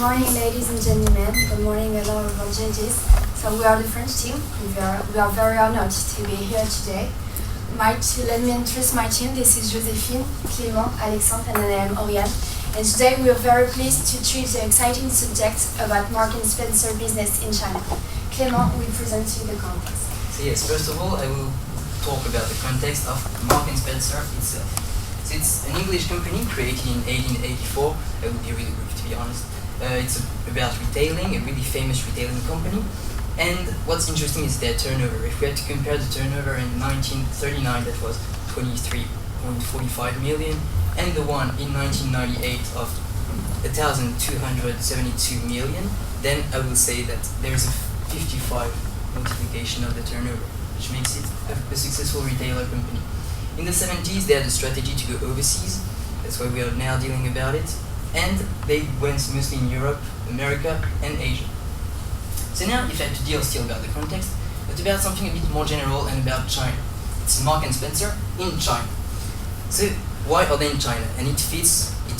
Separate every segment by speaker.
Speaker 1: morning, ladies and gentlemen. Good morning, all of our judges. So we are the French team. We are very honored to be here today. Let me introduce my team. This is Joséphine, Clément, Alexandre, and I am Oriane. And today we are very pleased to treat the exciting subject about Mark and Spencer business in China. Clément will present you the context.
Speaker 2: So yes, first of all, I will talk about the context of Mark and Spencer itself. So it's an English company created in 1884. I will be really brief, to be honest. It's about retailing, a really famous retailing company. And what's interesting is their turnover. If we had to compare the turnover in 1939, that was 23.45 million, and the one in 1998 of 1,272 million, then I will say that there is a 55 multiplication of the turnover, which makes it a successful retailer company. In the 70s, they had a strategy to go overseas. That's why we are now dealing about it. And they went mostly in Europe, America, and Asia. So now, if I had to deal still about the context, but about something a bit more general and about China. It's Mark and Spencer in China. So why are they in China? And it fits with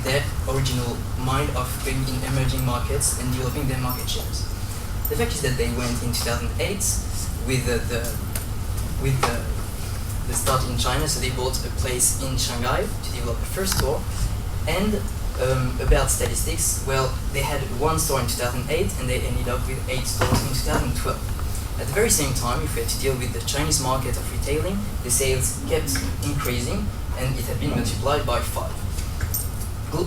Speaker 2: their original mind of going in emerging markets and developing their market shares. The fact is that they went in 2008 with the start in China, so they bought a place in Shanghai to develop a first store. And about statistics, well, they had one store in 2008 and they ended up with 8 stores in 2012. At the very same time, if we had to deal with the Chinese market of retailing, the sales kept increasing and it had been multiplied by 5.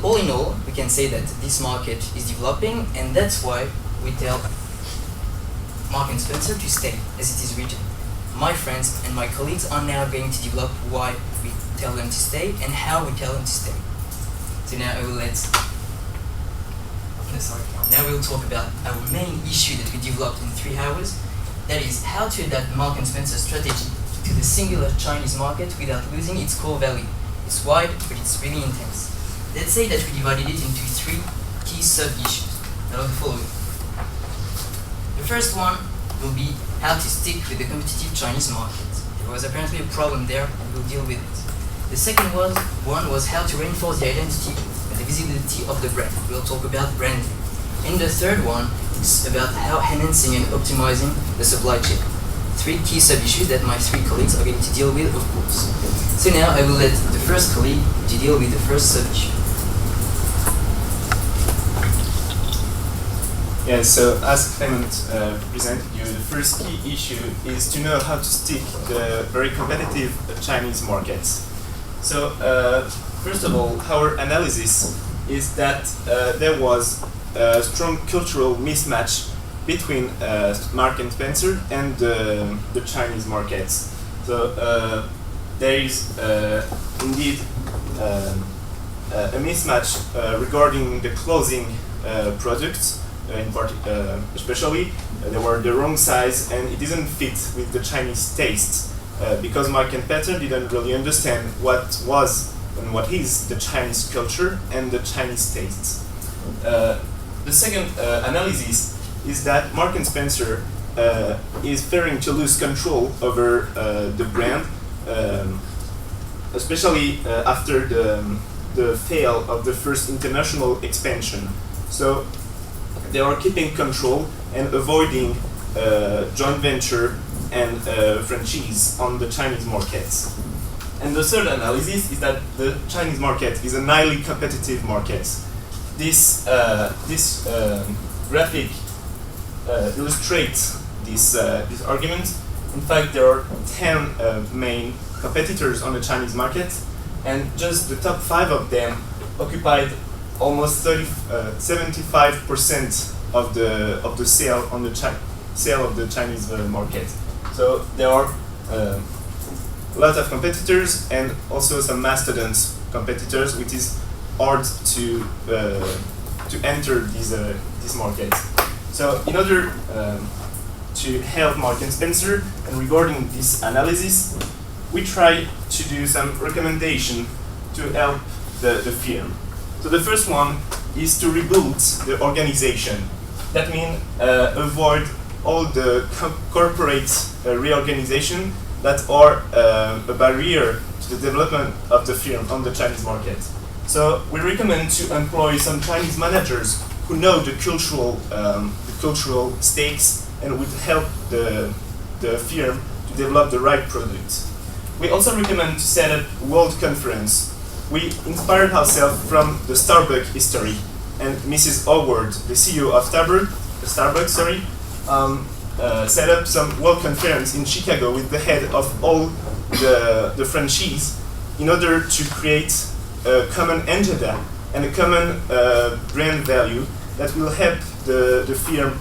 Speaker 2: All in all, we can say that this market is developing, and that's why we tell Mark and Spencer to stay, as it is written. My friends and my colleagues are now going to develop why we tell them to stay and how we tell them to stay. So now I will Now we'll talk about our main issue that we developed in 3 hours. That is how to adapt Mark and Spencer's strategy to the singular Chinese market without losing its core value. It's wide, but it's really intense. Let's say that we divided it into 3 key sub-issues that are the following. The first one will be how to stick with the competitive Chinese market. There was apparently a problem there, and we'll deal with it. The second one was how to reinforce the identity and the visibility of the brand. We'll talk about branding. And the third one is about how enhancing and optimizing the supply chain. 3 key sub-issues that my 3 colleagues are going to deal with, of course. So now I will let the first colleague to deal with the first sub-issue.
Speaker 3: Yeah, so as Clement presented you, the first key issue is to know how to stick the very competitive Chinese markets. So first of all, our analysis is that there was a strong cultural mismatch between Mark and Spencer and the Chinese markets. So there is indeed a mismatch regarding the clothing products. Especially, they were the wrong size and it didn't fit with the Chinese taste because Mark and Spencer didn't really understand what was and what is the Chinese culture and the Chinese tastes. The second analysis is that Mark and Spencer is fearing to lose control over the brand, especially after the fail of the first international expansion. So they are keeping control and avoiding joint venture and franchise on the Chinese markets. And the third analysis is that the Chinese market is a highly competitive market. This graphic illustrates this argument. In fact, there are 10 main competitors on the Chinese market, and just the top 5 of them occupied almost 75% of the sale on the sale of the Chinese market. So there are a lot of competitors and also some mastodon competitors, which is hard to enter this market. So in order to help Mark and Spencer, and regarding this analysis, we try to do some recommendation to help the firm. So the first one is to rebuild the organization. That means avoid all the corporate reorganization that are a barrier to the development of the firm on the Chinese market. So we recommend to employ some Chinese managers who know the cultural stakes and would help the firm to develop the right product. We also recommend to set up a world conference. We inspired ourselves from the Starbucks history, and Mrs. Howard, the CEO of Starbucks, set up some world conference in Chicago with the head of all the franchise in order to create a common agenda and a common brand value that will help the firm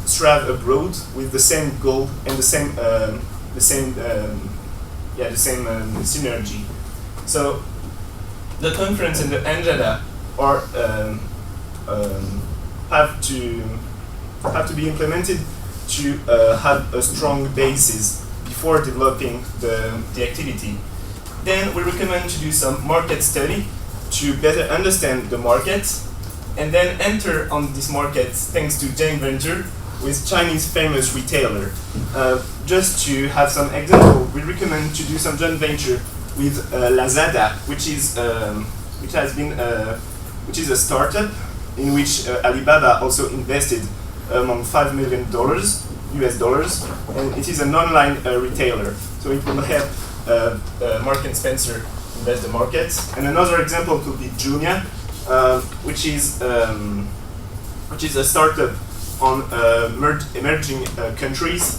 Speaker 3: thrive abroad with the same goal and the same synergy. So the conference and the agenda are have to be implemented to have a strong basis before developing the activity. Then we recommend to do some market study to better understand the market and then enter on this market thanks to joint venture with Chinese famous retailer. Just to have some example, we recommend to do some joint venture with Lazada, which is a startup in which Alibaba also invested among $5 million US dollars, and it is an online retailer. So it will help Mark & Spencer invest the market. And another example could be Jumia, which is a startup on emerging countries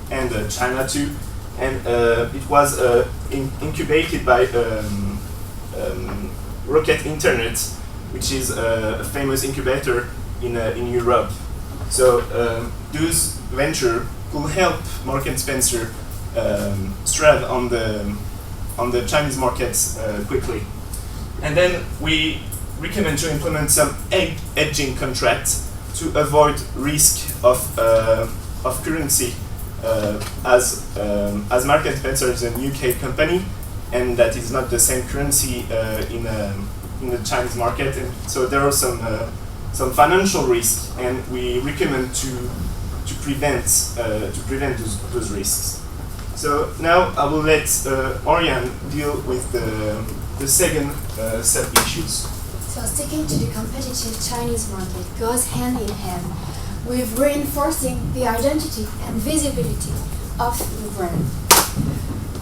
Speaker 3: and China too. And it was incubated by Rocket Internet, which is a famous incubator in Europe. So those venture could help Mark & Spencer thrive on the Chinese markets quickly. And then we recommend to implement some hedging contracts to avoid risk of currency, as Mark & Spencer is a UK company, and that is not the same currency in the Chinese market, and so there are some financial risks, and we recommend to prevent those risks. So now I will let Oriane deal with the second sub-issues.
Speaker 1: So sticking to the competitive Chinese market goes hand in hand with reinforcing the identity and visibility of the brand.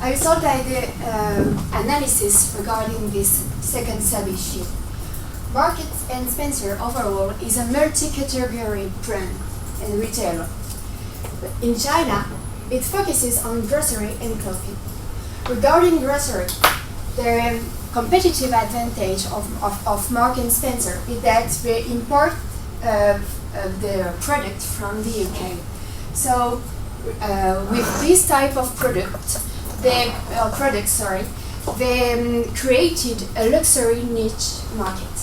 Speaker 1: I thought that the analysis regarding this second sub-issue. Mark & Spencer overall is a multi-category brand and retailer. In China, it focuses on grocery and clothing. Regarding grocery, the competitive advantage of Mark & Spencer is that they import the product from the UK. So with this type of product, they created a luxury niche market.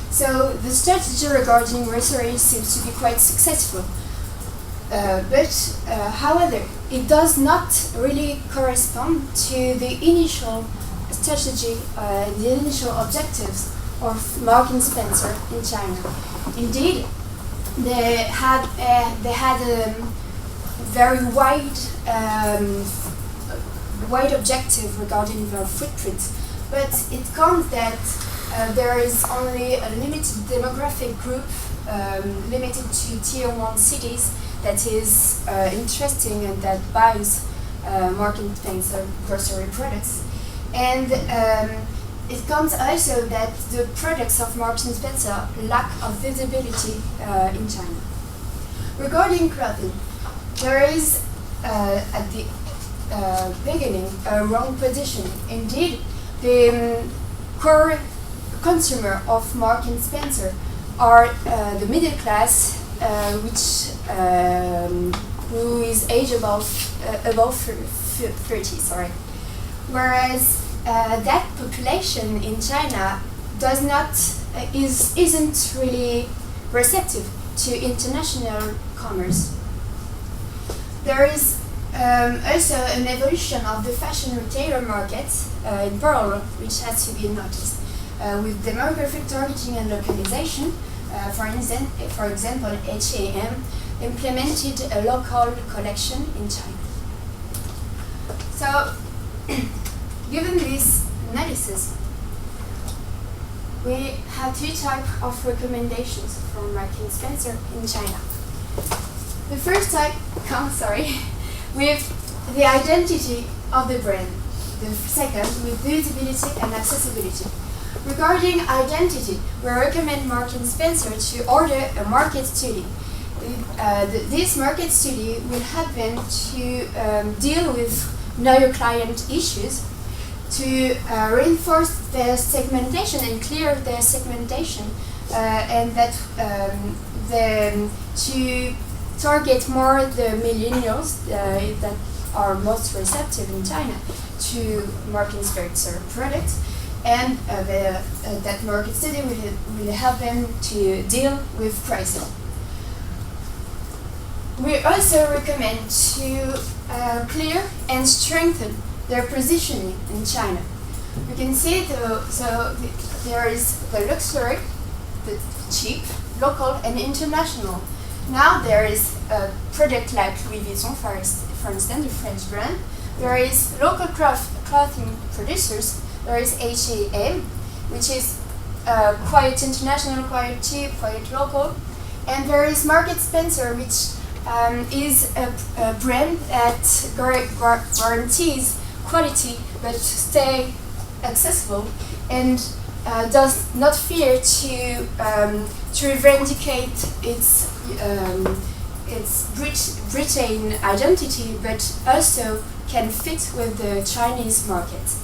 Speaker 1: So the strategy regarding grocery seems to be quite successful. However, it does not really correspond to the initial strategy, the initial objectives of Mark & Spencer in China. Indeed, they had a very wide objective regarding their footprint, but it comes that there is only a limited demographic group, limited to tier 1 cities, that is interesting and that buys Mark & Spencer grocery products. And it comes also that the products of Mark & Spencer lack of visibility in China. Regarding clothing, there is at the beginning a wrong positioning. Indeed, the core consumer of Mark & Spencer are the middle class, who is age above 30. Whereas that population in China isn't really receptive to international commerce. There is also an evolution of the fashion retailer market in parallel, which has to be noticed, with demographic targeting and localization. For example, H&M implemented a local collection in China. So, given this analysis. We have two types of recommendations from Marks and Spencer in China. The first type with the identity of the brand. The second with usability and accessibility. Regarding identity, we recommend Marks and Spencer to order a market study. This market study will help them to deal with know your client issues, to reinforce their segmentation and clear their segmentation, and that to target more the millennials that are most receptive in China to Marks and Spencer products, and that market study will help them to deal with pricing. We also recommend to clear and strengthen their positioning in China. You can see there is the luxury, the cheap, local and international. Now there is a product like Louis Vuitton, for instance, the French brand. There is local clothing producers. There is H&M, which is quite international, quite cheap, quite local. And there is Marks and Spencer, which is a brand that guarantees quality but stay accessible and does not fear to reivindicate its Britain identity, but also can fit with the Chinese market.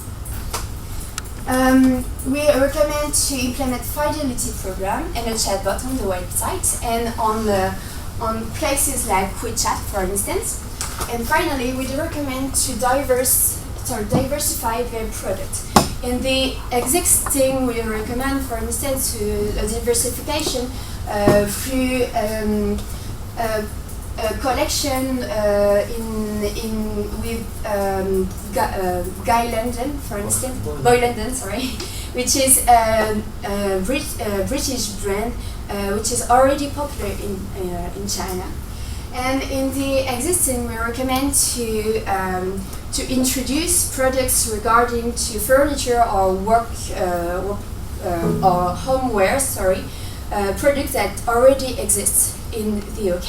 Speaker 1: We recommend to implement fidelity program and a chatbot on the website and on places like WeChat, for instance. And finally, we recommend to diversify their product. In the existing, we recommend, for instance, a diversification through a collection with Guy London, for instance, Boy London, which is a British brand which is already popular in China. And in the existing, we recommend to introduce products regarding to furniture or or homeware, products that already exist in the UK.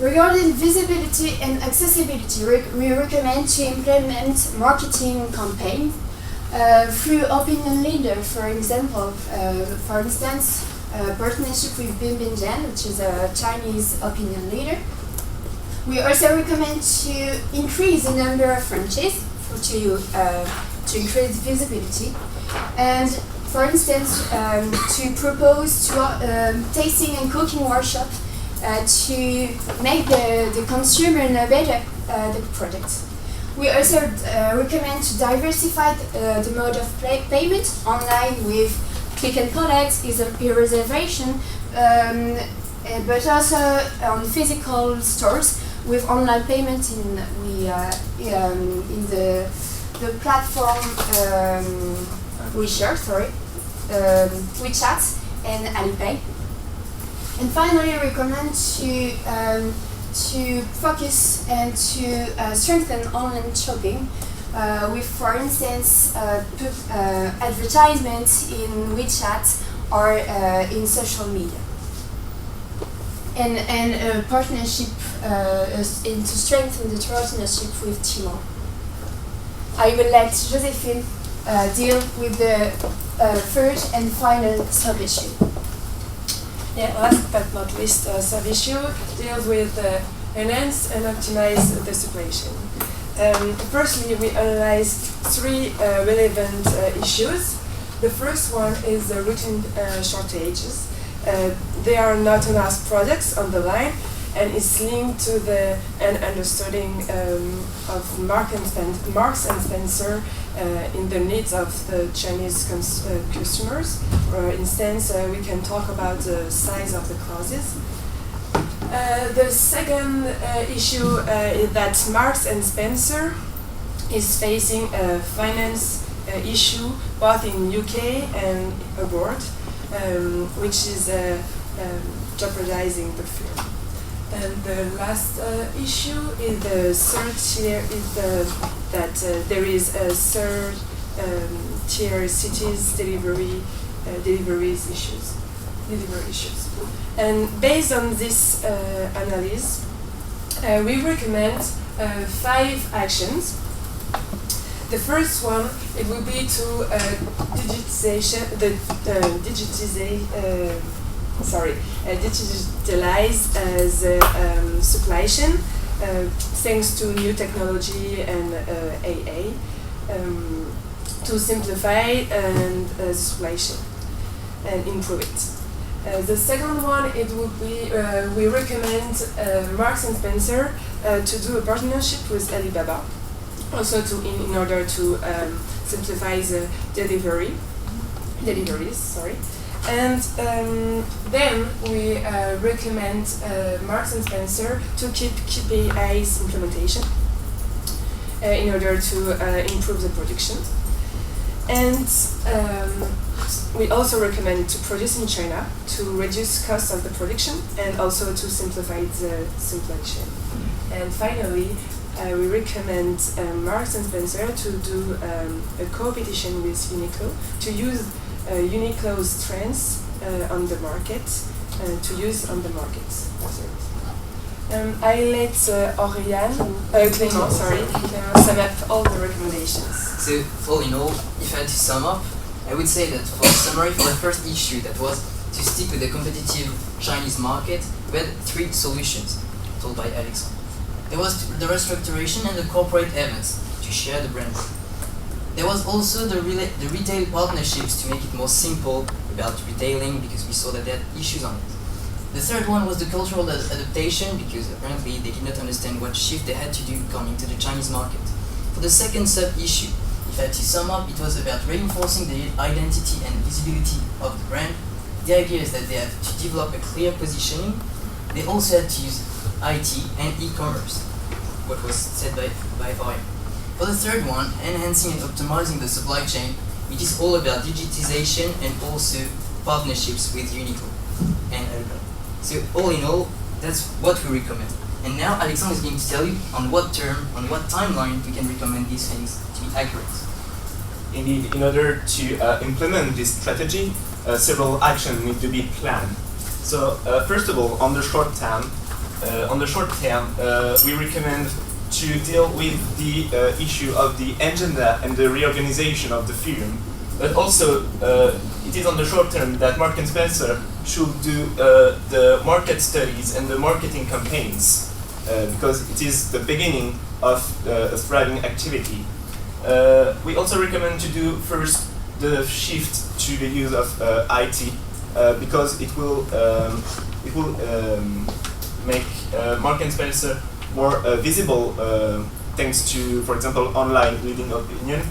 Speaker 1: Regarding visibility and accessibility, we recommend to implement marketing campaigns through opinion leader, for example, for instance, partnership with Binbin, which is a Chinese opinion leader. We also recommend to increase the number of franchises to increase visibility, and for instance, to propose tasting and cooking workshop to make the consumer know better the product. We also recommend to diversify the mode of payment online with click and collect, e-reservation, but also on physical stores with online payment in the platform WeChat and Alipay. And finally, I recommend to focus and to strengthen online shopping with, for instance, advertisements in WeChat or in social media. And a partnership and to strengthen the partnership with Tmall. I will let Joséphine deal with the third and final sub-issue.
Speaker 4: Yeah, last but not least, sub-issue deals with enhance and optimize the supply chain. Firstly, we analyzed three relevant issues. The first one is the routine shortages. They are not enough products on the line, and it's linked to the understanding of Marks and Spencer in the needs of the Chinese customers. For instance, we can talk about the size of the clothes. The second issue is that Marks and Spencer is facing a finance issue both in UK and abroad, which is jeopardizing the firm. And the last issue is the third here is that there is a surge tier cities delivery issues. And based on this analysis, we recommend 5 actions. The first one, it will be to digitalize the supply chain thanks to new technology and AA to simplify and the supply chain and improve it. The second one, it would be we recommend Marks and Spencer to do a partnership with Alibaba, also in order to simplify the deliveries. And then we recommend Marks and Spencer to keep KPIs implementation in order to improve the production. And we also recommend to produce in China to reduce costs of the production and also to simplify the supply chain. And finally, we recommend Marks and Spencer to do a co-competition with Uniqlo to use Uniqlo's strengths on the market to use on the market. I let Clément sum up all the recommendations.
Speaker 2: So, all in all, if I had to sum up, I would say that for the summary, for the first issue, that was to stick with the competitive Chinese market, we had 3 solutions told by Alexandre. There was the restructuration and the corporate events to share the brand. There was also the retail partnerships to make it more simple about retailing, because we saw that they had issues on it. The third one was the cultural adaptation, because apparently they did not understand what shift they had to do coming to the Chinese market. For the second sub-issue, if I had to sum up, it was about reinforcing the identity and visibility of the brand. The idea is that they have to develop a clear positioning. They also had to use IT and e-commerce, what was said by Oya. For the third one, enhancing and optimizing the supply chain, it is all about digitization and also partnerships with Uniqlo and Emlyon. So all in all, that's what we recommend. And now Alexandre is going to tell you on what term, on what timeline we can recommend these things to be accurate.
Speaker 3: Indeed, in order to implement this strategy, several actions need to be planned. So first of all, on the short term, we recommend to deal with the issue of the agenda and the reorganization of the firm. But also, it is on the short term that Marks and Spencer should do the market studies and the marketing campaigns, because it is the beginning of a thriving activity. We also recommend to do first the shift to the use of IT, because it will make Marks and Spencer more visible thanks to, for example, online leading opinion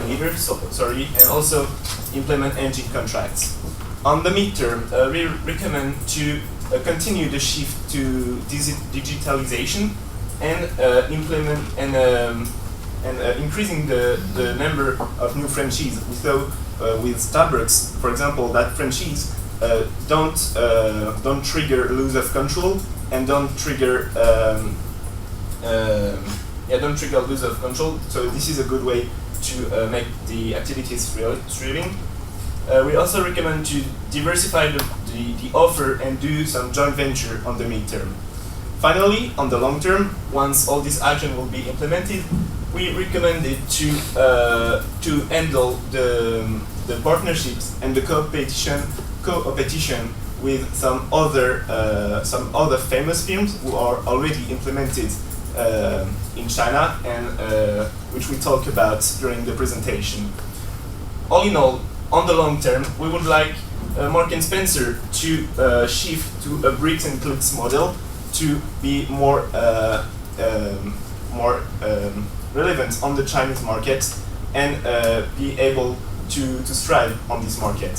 Speaker 3: leaders, and also implement engine contracts. On the midterm, we recommend to continue the shift to digitalization and implement and increasing the number of new franchises. So with Starbucks, for example, that franchise don't trigger lose of control and don't trigger lose of control. So this is a good way to make the activities thriving. We also recommend to diversify the offer and do some joint venture on the midterm. Finally, on the long term, once all this action will be implemented, we recommend it to handle the partnerships and the co-competition with some other famous firms who are already implemented in China and which we talked about during the presentation. All in all, on the long term, we would like Marks and Spencer to shift to a bricks and clicks model to be more relevant on the Chinese market and be able to thrive on this market.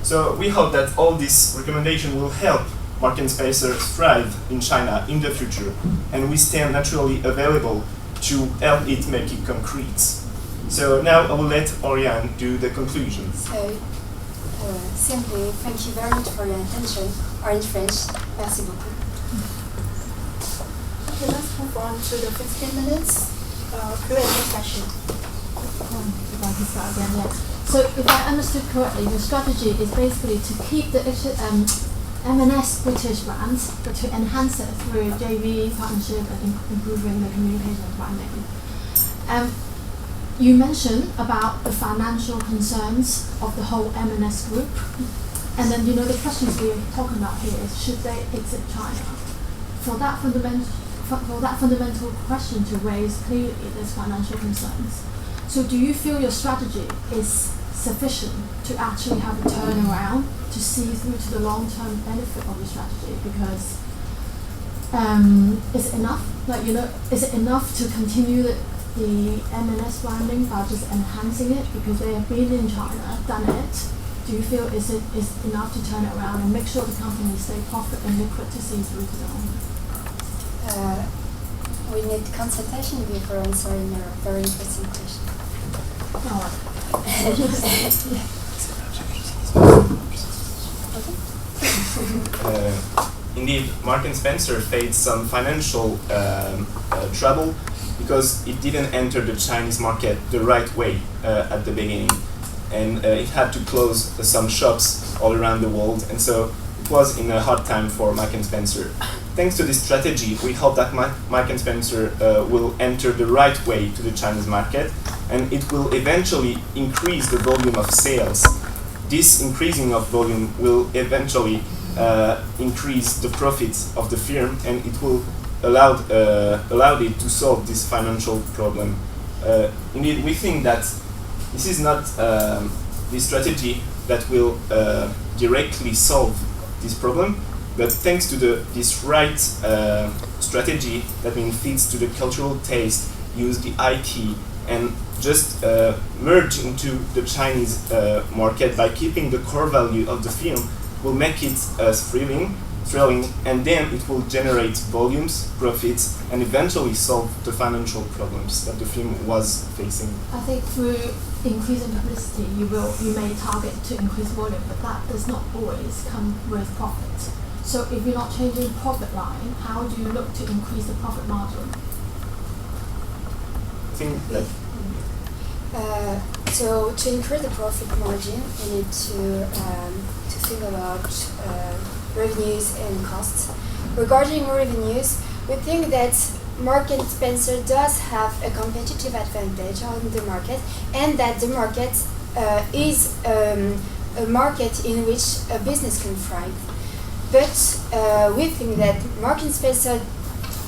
Speaker 3: So we hope that all these recommendations will help Marks and Spencer thrive in China in the future, and we stand naturally available to help it make it concrete. So now I will let Oriane do the conclusions.
Speaker 1: So, simply, thank you very much for your attention, or in French, merci beaucoup.
Speaker 5: Okay, let's move on to the 15 minutes Q&A session. can start again, yeah. So if I understood correctly, your strategy is basically to keep the M&S British brands, but to enhance it through JV partnership and improving the communication and branding. You mentioned about the financial concerns of the whole M&S group, and then the questions we're talking about here is should they exit China? For that fundamental question to raise, clearly there's financial concerns. So do you feel your strategy is sufficient to actually have a turnaround to see through to the long-term benefit of your strategy? Because is it enough? Is it enough to continue the M&S branding by just enhancing it because they have been in China, done it? Do you feel is enough to turn it around and make sure the company stay profit and liquid to see through to the long term?
Speaker 1: We need consultation before answering your very interesting question.
Speaker 3: Indeed, Marks and Spencer faced some financial trouble because it didn't enter the Chinese market the right way at the beginning, and it had to close some shops all around the world, and so it was in a hard time for Marks and Spencer. Thanks to this strategy, we hope that Marks and Spencer will enter the right way to the Chinese market, and it will eventually increase the volume of sales. This increasing of volume will eventually increase the profits of the firm, and it will allow it to solve this financial problem. Indeed, we think that this is not the strategy that will directly solve this problem, but thanks to this right strategy that fits to the cultural taste, use the IT, and just merge into the Chinese market by keeping the core value of the film, will make it thrilling, and then it will generate volumes, profits, and eventually solve the financial problems that the film was facing.
Speaker 5: I think through increasing publicity, you may target to increase volume, but that does not always come with profit. So if you're not changing profit line, how do you look to increase the profit margin?
Speaker 3: I think that
Speaker 1: so to increase the profit margin, you need to think about revenues and costs. Regarding revenues, we think that Marks and Spencer does have a competitive advantage on the market, and that the market is a market in which a business can thrive. But we think that Marks and Spencer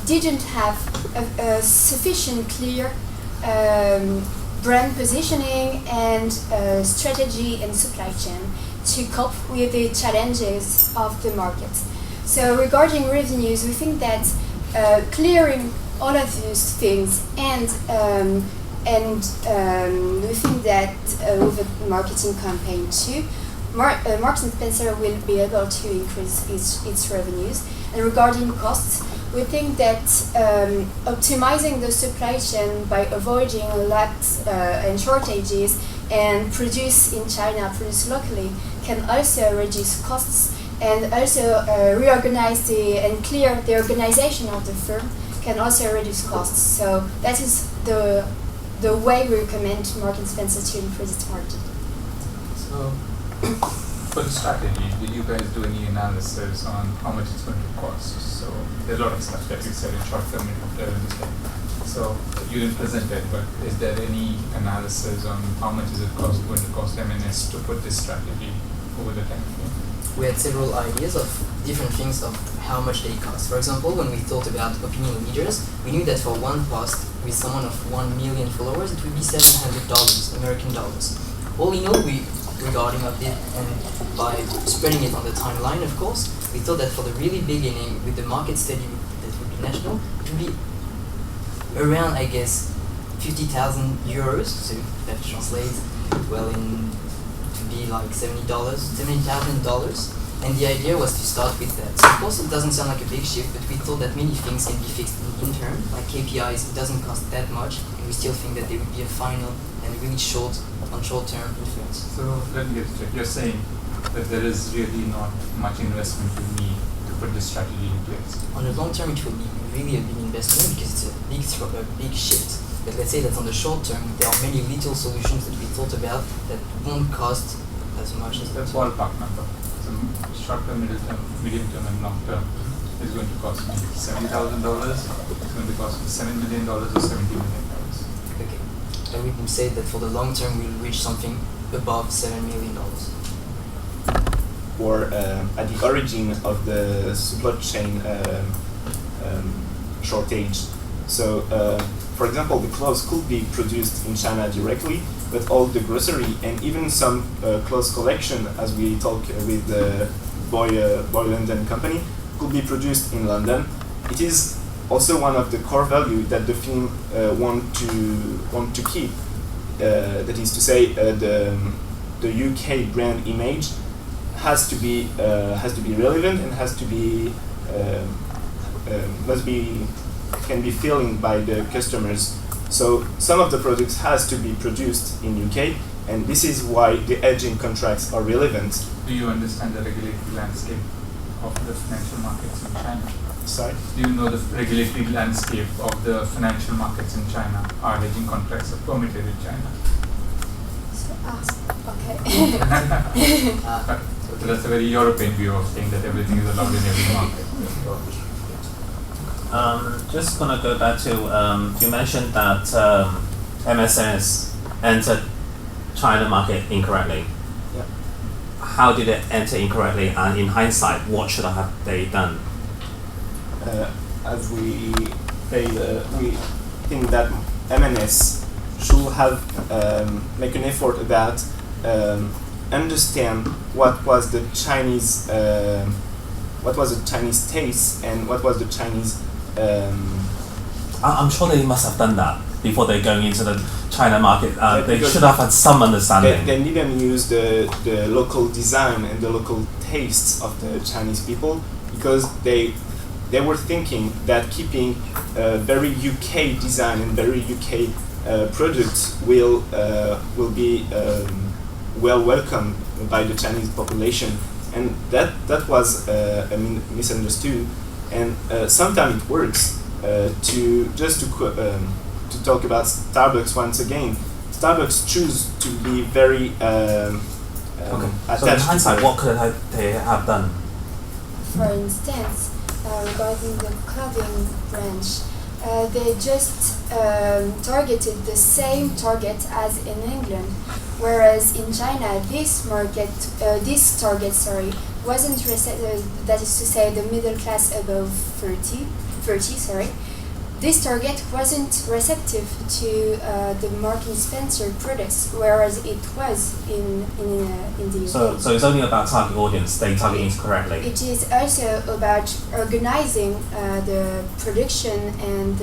Speaker 1: didn't have a sufficient clear brand positioning and strategy and supply chain to cope with the challenges of the market. So regarding revenues, we think that clearing all of these things and we think that with a marketing campaign too, Marks and Spencer will be able to increase its revenues. And regarding costs, we think that optimizing the supply chain by avoiding lacks and shortages and produce in China, produce locally, can also reduce costs and also reorganize and clear the organization of the firm can also reduce costs. So that is the way we recommend Marks and Spencer to increase its margin.
Speaker 6: So, for the strategy, did you guys do any analysis on how much it's going to cost? So there's a lot of stuff that you said in short term and long term. So you didn't present it, but is there any analysis on how much is it going to cost M&S to put this strategy over the time frame?
Speaker 2: We had several ideas of different things of how much they cost. For example, when we thought about opinion leaders, we knew that for one post with someone of 1 million followers, it would be $700 American dollars. All in all, regarding of it, and by spreading it on the timeline, of course, we thought that for the really beginning, with the market study that would be national, it would be around, I guess, 50,000 euros. So that translates well in to be like $70,000. And the idea was to start with that. So of course, it doesn't sound like a big shift, but we thought that many things can be fixed in the interim, like KPIs. It doesn't cost that much, and we still think that there would be a final and really short-term influence.
Speaker 6: So let me get straight. You're saying that there is really not much investment you need to put this strategy in place.
Speaker 2: On the long term, it will be really a big investment because it's a big shift. But let's say that on the short term, there are many little solutions that we thought about that won't cost as much as
Speaker 6: The ballpark number. So short term, medium term, and long term is going to cost me $70,000. It's going to cost me $7 million or $70 million.
Speaker 2: Okay. And we can say that for the long term, we'll reach something above $7 million.
Speaker 3: Or at the origin of the supply chain shortage. So, for example, the clothes could be produced in China directly, but all the grocery and even some clothes collection, as we talk with Boyland and Company, could be produced in London. It is also one of the core values that the film want to keep. That is to say, the UK brand image has to be relevant and has to be can be feeling by the customers. So some of the products has to be produced in UK, and this is why the hedging contracts are relevant.
Speaker 6: Do you understand the regulatory landscape of the financial markets in China?
Speaker 3: Sorry?
Speaker 6: Do you know the regulatory landscape of the financial markets in China? Are hedging contracts permitted in China?
Speaker 5: Okay.
Speaker 6: So that's a very European view of saying that everything is allowed in every market.
Speaker 7: Just gonna go back to you mentioned that MSS entered China market incorrectly.
Speaker 3: Yeah.
Speaker 7: How did it enter incorrectly? And in hindsight, what should have they done?
Speaker 3: As we say, we think that MNS should have make an effort about understand what was the Chinese taste and what was the Chinese.
Speaker 7: I'm sure they must have done that before they're going into the China market. They
Speaker 3: because
Speaker 7: should have had some understanding.
Speaker 3: They didn't use the local design and the local tastes of the Chinese people, because they were thinking that keeping very UK design and very UK products will be well welcomed by the Chinese population, and that was misunderstood. And sometimes it works. To talk about Starbucks once again, Starbucks choose to be very attached.
Speaker 7: So in hindsight, what could they have done?
Speaker 1: For instance, regarding the clothing branch, they just targeted the same target as in England, whereas in China this target wasn't that is to say the middle class above 30. This target wasn't receptive to the Marks and Spencer products, whereas it was in the UK.
Speaker 7: So it's only about target audience. They target incorrectly.
Speaker 1: It is also about organizing the production and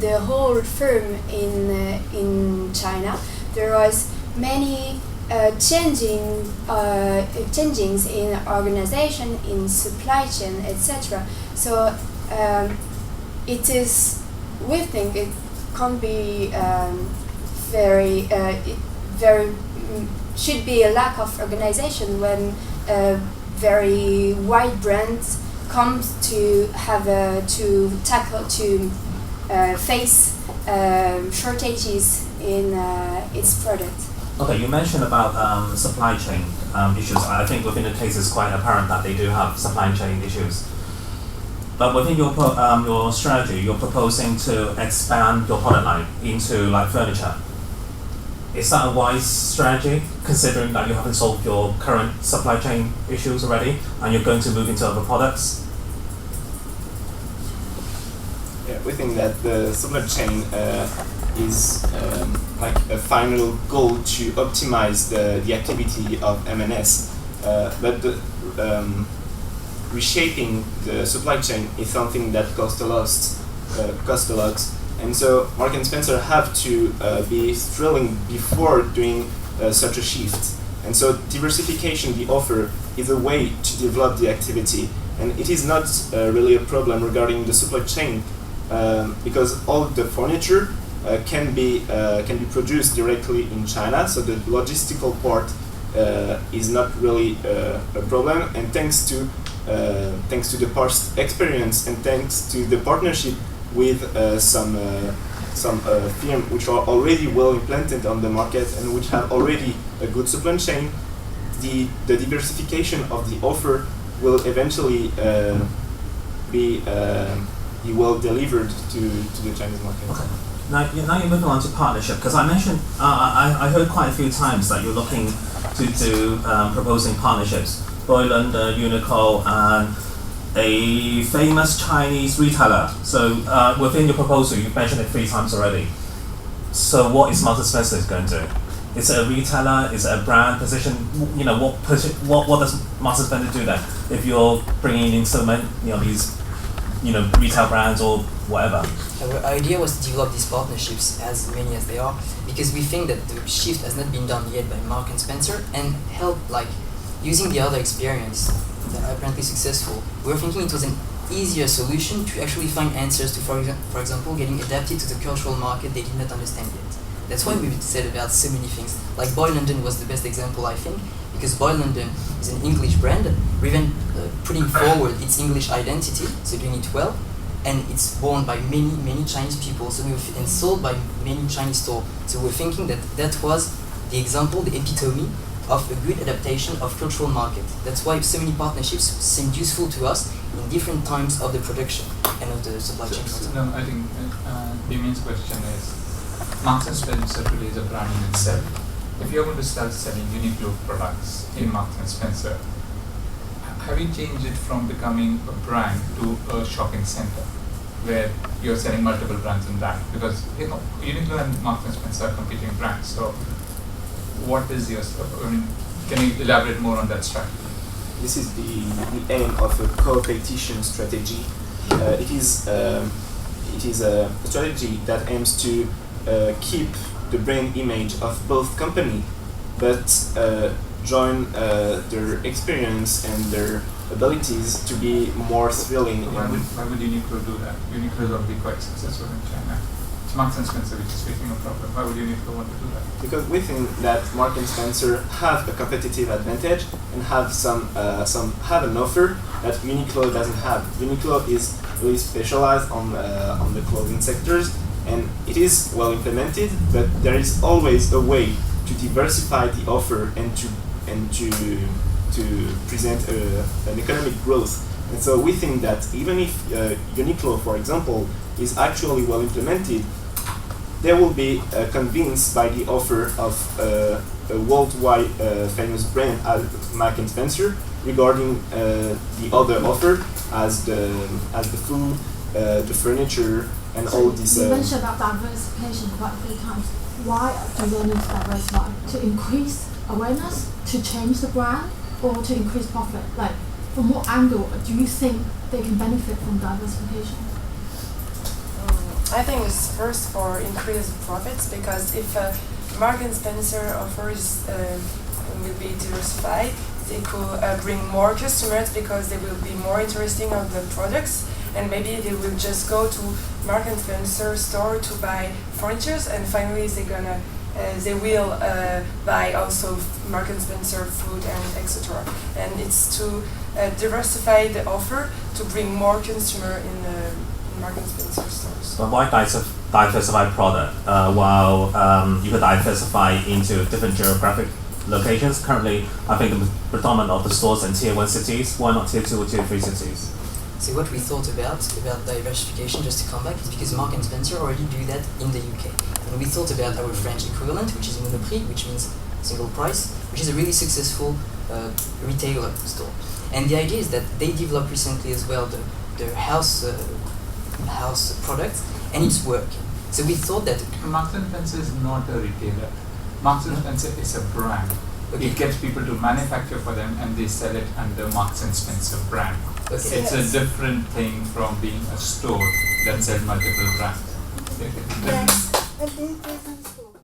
Speaker 1: the whole firm in China. There was many changings in organization, in supply chain, etc. So we think it can't be should be a lack of organization when very wide brands comes to have face shortages in its product.
Speaker 7: Okay, you mentioned about supply chain issues. I think within the case it's quite apparent that they do have supply chain issues. But within your strategy, you're proposing to expand your product line into like furniture. Is that a wise strategy, considering that you haven't solved your current supply chain issues already, and you're going to move into other products?
Speaker 3: Yeah, we think that the supply chain is like a final goal to optimize the activity of M&S, but reshaping the supply chain is something that costs a lot, and so Marks and Spencer have to be thrilling before doing such a shift, and so diversification the offer is a way to develop the activity, and it is not really a problem regarding the supply chain, because all the furniture can be produced directly in China, so the logistical part is not really a problem, and thanks to the past experience and thanks to the partnership with some some firms which are already well implanted on the market and which have already a good supply chain, the diversification of the offer will eventually be well delivered to the Chinese market.
Speaker 7: Okay. Now you're moving on to partnership, because I mentioned, I heard quite a few times that you're looking to proposing partnerships. Boyland, Uniqlo, and a famous Chinese retailer. So within your proposal, you've mentioned it 3 times already. So what is Marks & Spencer going to do? Is it a retailer? Is it a brand position? You know, what does Marks & Spencer do then? If you're bringing in so many, these, retail brands or whatever.
Speaker 2: Our idea was to develop these partnerships, as many as they are, because we think that the shift has not been done yet by Marks & Spencer, and help using the other experience that are apparently successful. We were thinking it was an easier solution to actually find answers to, for example, getting adapted to the cultural market they did not understand yet. That's why we said about so many things. Like Boy London was the best example, I think, because Boy London is an English brand, even putting forward its English identity, so doing it well, and it's worn by many Chinese people, and sold by many Chinese stores. So we're thinking that was the example, the epitome of a good adaptation of cultural market. That's why so many partnerships seemed useful to us in different times of the production and of the supply chain.
Speaker 6: No, I think the main question is, Marks & Spencer today is a brand in itself. If you're going to start selling Uniqlo products in Marks & Spencer, have you changed it from becoming a brand to a shopping center where you're selling multiple brands in that? Because Uniqlo and Marks & Spencer are competing brands. So what is your, can you elaborate more on that strategy?
Speaker 3: This is the aim of a co-competition strategy. It is a strategy that aims to keep the brand image of both companies, but join their experience and their abilities to be more thrilling.
Speaker 6: Why would Uniqlo do that? Uniqlo is already quite successful in China. It's Marks & Spencer which is facing a problem. Why would Uniqlo want to do that?
Speaker 3: Because we think that Marks & Spencer have a competitive advantage and have have an offer that Uniqlo doesn't have. Uniqlo is really specialized on the clothing sectors, and it is well implemented, but there is always a way to diversify the offer and to present an economic growth. And so we think that even if Uniqlo, for example, is actually well implemented, they will be convinced by the offer of a worldwide famous brand as Marks & Spencer regarding the other offer as the food, the furniture, and all this.
Speaker 5: You mentioned about diversification quite a few times. Why do they need to diversify? To increase awareness, to change the brand, or to increase profit? From what angle do you think they can benefit from diversification?
Speaker 4: I think it's first for increased profits, because if Marks & Spencer offers will be diversified, they could bring more customers because they will be more interested in the products, and maybe they will just go to Marks & Spencer store to buy furniture, and finally they will buy also Marks & Spencer food and etc. And it's to diversify the offer to bring more consumer in Marks & Spencer stores.
Speaker 7: But why diversify product while you could diversify into different geographic locations? Currently, I think the predominant of the stores in tier 1 cities. Why not tier 2 or tier 3 cities?
Speaker 2: So what we thought about diversification, just to come back, is because Marks & Spencer already do that in the UK. And we thought about our French equivalent, which is Monoprix, which means single price, which is a really successful retailer store. And the idea is that they developed recently as well the house products, and it's working. So we thought that
Speaker 6: Marks & Spencer is not a retailer. Marks & Spencer is a brand.
Speaker 2: Okay.
Speaker 6: It gets people to manufacture for them and they sell it under Marks & Spencer brand.
Speaker 2: Okay.
Speaker 6: It's a different thing from being a store that sells multiple brands.
Speaker 5: Yes.